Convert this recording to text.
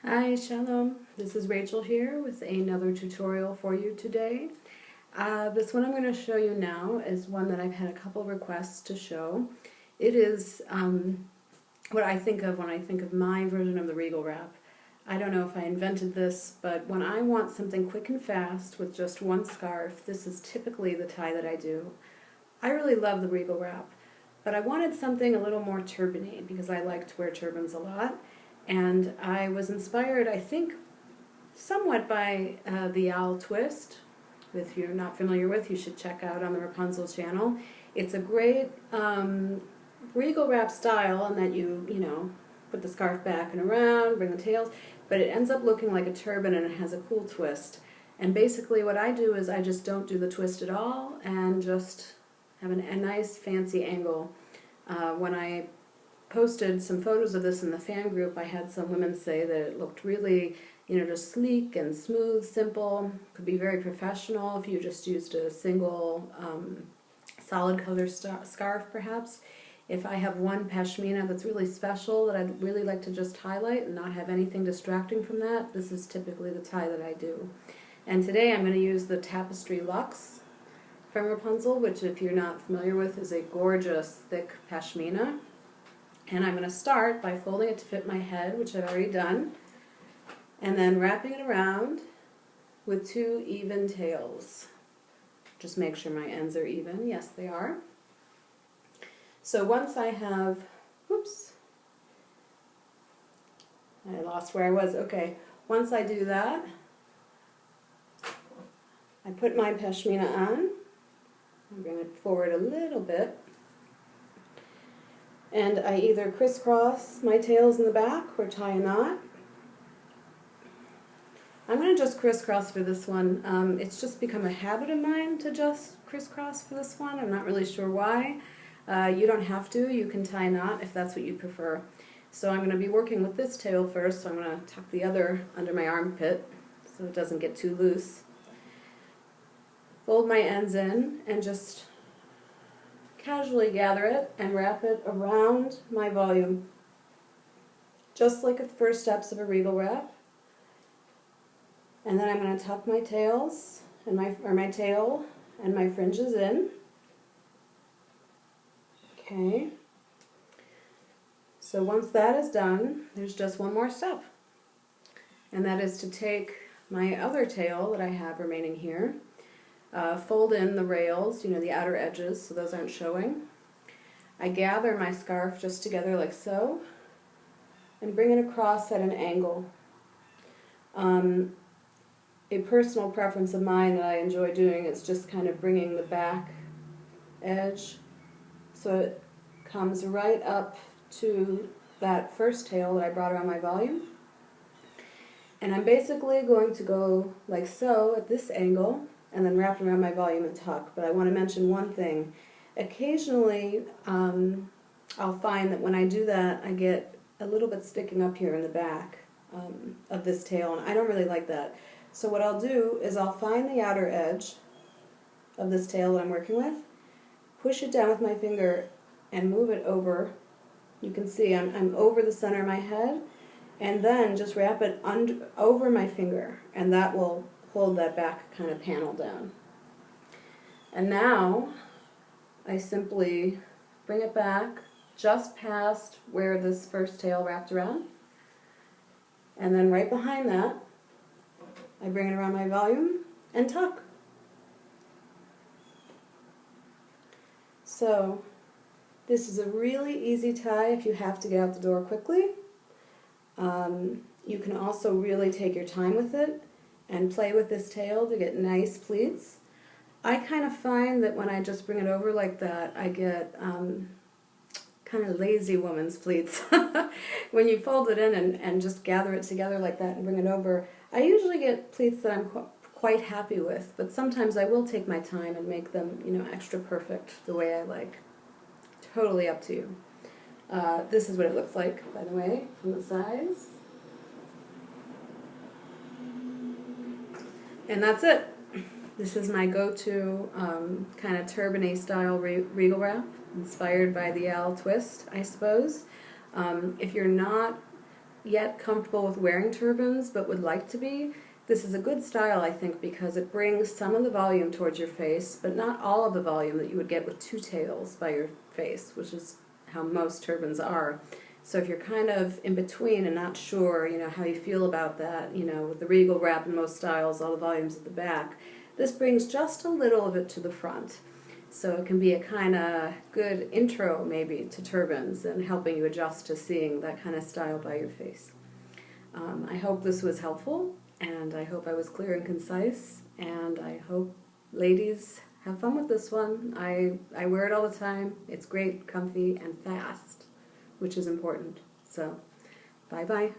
Hi, Shalom. This is Rachel here with another tutorial for you today. This one I'm going to show you now is one that I've had a couple requests to show. It is what I think of when I think of my version of the Regal wrap. I don't know if I invented this, but when I want something quick and fast with just one scarf, this is typically the tie that I do. I really love the Regal wrap, but I wanted something a little more turban-y because I like to wear turbans a lot. And I was inspired, I think, somewhat by the owl twist. If you're not familiar with, you should check out on the Wrapunzel channel. It's a great regal wrap style in that you put the scarf back and around, bring the tails, but it ends up looking like a turban and it has a cool twist. And basically what I do is I just don't do the twist at all and just have a nice fancy angle. When I posted some photos of this in the fan group, I had some women say that it looked really, just sleek and smooth, simple. Could be very professional if you just used a single solid color scarf, perhaps. If I have one pashmina that's really special that I'd really like to just highlight and not have anything distracting from that, this is typically the tie that I do. And today I'm going to use the Tapestry Luxe from Wrapunzel, which, if you're not familiar with, is a gorgeous thick pashmina. And I'm going to start by folding it to fit my head, which I've already done, and then wrapping it around with two even tails. Just make sure my ends are even. Yes, they are. So once I have, whoops, I lost where I was. Okay, once I do that, I put my pashmina on. I'm bring it forward a little bit. And I either crisscross my tails in the back or tie a knot. I'm going to just crisscross for this one. It's just become a habit of mine to just crisscross for this one. I'm not really sure why. You don't have to. You can tie a knot if that's what you prefer. So I'm going to be working with this tail first, so I'm going to tuck the other under my armpit so it doesn't get too loose. Fold my ends in and just casually gather it and wrap it around my volume, just like the first steps of a regal wrap. And then I'm going to tuck my tails and my tail and my fringes in. Okay. So once that is done, there's just one more step, and that is to take my other tail that I have remaining here. Fold in the rails, the outer edges, so those aren't showing. I gather my scarf just together like so, and bring it across at an angle. A personal preference of mine that I enjoy doing is just kind of bringing the back edge so it comes right up to that first tail that I brought around my volume. And I'm basically going to go like so at this angle, and then wrap around my volume and tuck. But I want to mention one thing. Occasionally, I'll find that when I do that, I get a little bit sticking up here in the back of this tail, and I don't really like that. So what I'll do is I'll find the outer edge of this tail that I'm working with, push it down with my finger, and move it over. You can see I'm over the center of my head, and then just wrap it over my finger, and that will hold that back kind of panel down. And now I simply bring it back just past where this first tail wrapped around, and then right behind that I bring it around my volume and tuck. So this is a really easy tie if you have to get out the door quickly. You can also really take your time with it and play with this tail to get nice pleats. I kind of find that when I just bring it over like that, I get kind of lazy woman's pleats. When you fold it in and just gather it together like that and bring it over, I usually get pleats that I'm quite happy with, but sometimes I will take my time and make them, extra perfect the way I like. Totally up to you. This is what it looks like, by the way, from the sides. And that's it. This is my go-to kind of turban-y style regal wrap, inspired by the owl twist, I suppose. If you're not yet comfortable with wearing turbans but would like to be, this is a good style, I think, because it brings some of the volume towards your face, but not all of the volume that you would get with two tails by your face, which is how most turbans are. So if you're kind of in between and not sure, how you feel about that, with the regal wrap in most styles, all the volume's at the back, this brings just a little of it to the front. So it can be a kind of good intro, maybe, to turbans and helping you adjust to seeing that kind of style by your face. I hope this was helpful, and I hope I was clear and concise, and I hope ladies have fun with this one. I wear it all the time. It's great, comfy, and fast, which is important. So, bye-bye.